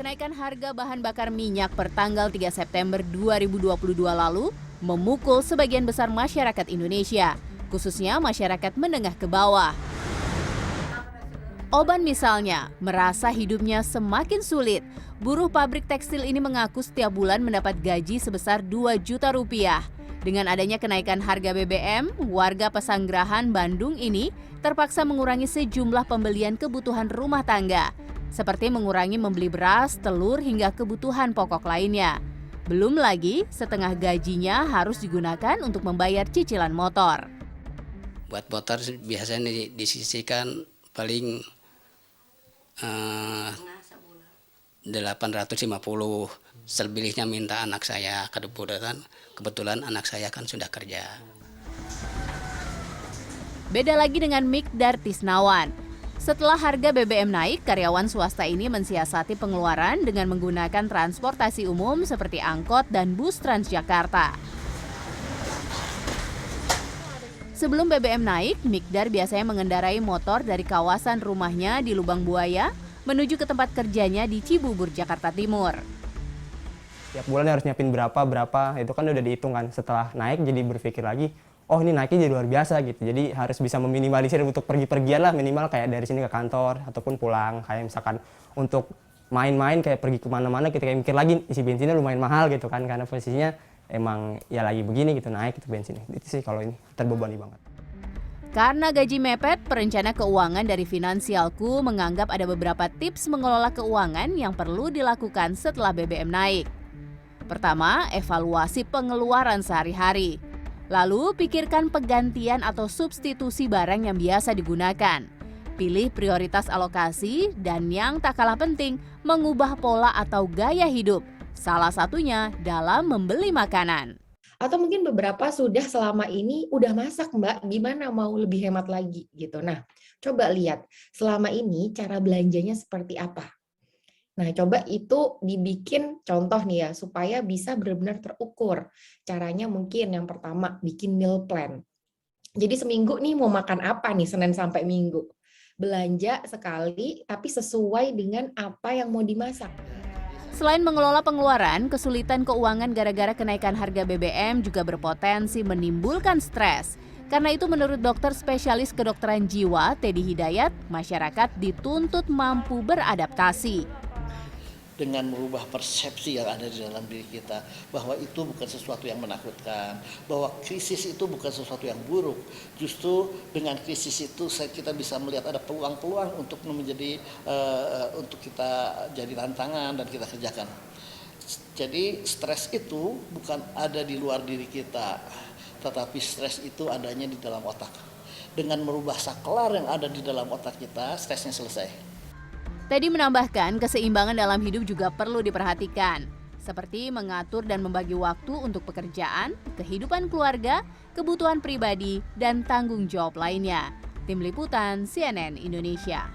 Kenaikan harga bahan bakar minyak per tanggal 3 September 2022 lalu memukul sebagian besar masyarakat Indonesia, khususnya masyarakat menengah ke bawah. Oban misalnya merasa hidupnya semakin sulit. Buruh pabrik tekstil ini mengaku setiap bulan mendapat gaji sebesar 2 juta rupiah. Dengan adanya kenaikan harga BBM, warga Pesanggerahan, Bandung ini terpaksa mengurangi sejumlah pembelian kebutuhan rumah tangga, seperti mengurangi membeli beras, telur, hingga kebutuhan pokok lainnya. Belum lagi, setengah gajinya harus digunakan untuk membayar cicilan motor. Buat motor biasanya disisihkan paling 850. Selebihnya minta anak saya, kebetulan anak saya kan sudah kerja. Beda lagi dengan Mikdar Tisnawan. Setelah harga BBM naik, karyawan swasta ini mensiasati pengeluaran dengan menggunakan transportasi umum seperti angkot dan bus Transjakarta. Sebelum BBM naik, Mikdar biasanya mengendarai motor dari kawasan rumahnya di Lubang Buaya menuju ke tempat kerjanya di Cibubur, Jakarta Timur. Tiap bulan harus nyiapin berapa, itu kan udah dihitung kan. Setelah naik jadi berpikir lagi, oh ini naiknya jadi luar biasa gitu. Jadi harus bisa meminimalisir untuk pergi-pergian lah, minimal kayak dari sini ke kantor ataupun pulang. Kayak misalkan untuk main-main kayak pergi kemana-mana kita kayak mikir lagi isi bensinnya lumayan mahal gitu kan. Karena posisinya emang ya lagi begini gitu, naik gitu bensinnya. Itu sih kalau ini terbebani banget. Karena gaji mepet, perencana keuangan dari Finansialku menganggap ada beberapa tips mengelola keuangan yang perlu dilakukan setelah BBM naik. Pertama, evaluasi pengeluaran sehari-hari. Lalu, pikirkan penggantian atau substitusi barang yang biasa digunakan. Pilih prioritas alokasi dan yang tak kalah penting, mengubah pola atau gaya hidup. Salah satunya dalam membeli makanan. Atau mungkin beberapa sudah selama ini udah masak, Mbak, gimana mau lebih hemat lagi gitu. Nah, coba lihat selama ini cara belanjanya seperti apa. Nah, coba itu dibikin contoh nih ya, supaya bisa benar-benar terukur. Caranya mungkin yang pertama, bikin meal plan. Jadi seminggu nih mau makan apa nih, Senin sampai Minggu. Belanja sekali, tapi sesuai dengan apa yang mau dimasak. Selain mengelola pengeluaran, kesulitan keuangan gara-gara kenaikan harga BBM juga berpotensi menimbulkan stres. Karena itu menurut dokter spesialis kedokteran jiwa, Teddy Hidayat, masyarakat dituntut mampu beradaptasi. Dengan merubah persepsi yang ada di dalam diri kita, bahwa itu bukan sesuatu yang menakutkan, bahwa krisis itu bukan sesuatu yang buruk. Justru dengan krisis itu kita bisa melihat ada peluang-peluang untuk untuk kita jadi tantangan dan kita kerjakan. Jadi stres itu bukan ada di luar diri kita, tetapi stres itu adanya di dalam otak. Dengan merubah saklar yang ada di dalam otak kita, stresnya selesai. Teddy menambahkan, keseimbangan dalam hidup juga perlu diperhatikan, seperti mengatur dan membagi waktu untuk pekerjaan, kehidupan keluarga, kebutuhan pribadi, dan tanggung jawab lainnya. Tim Liputan CNN Indonesia.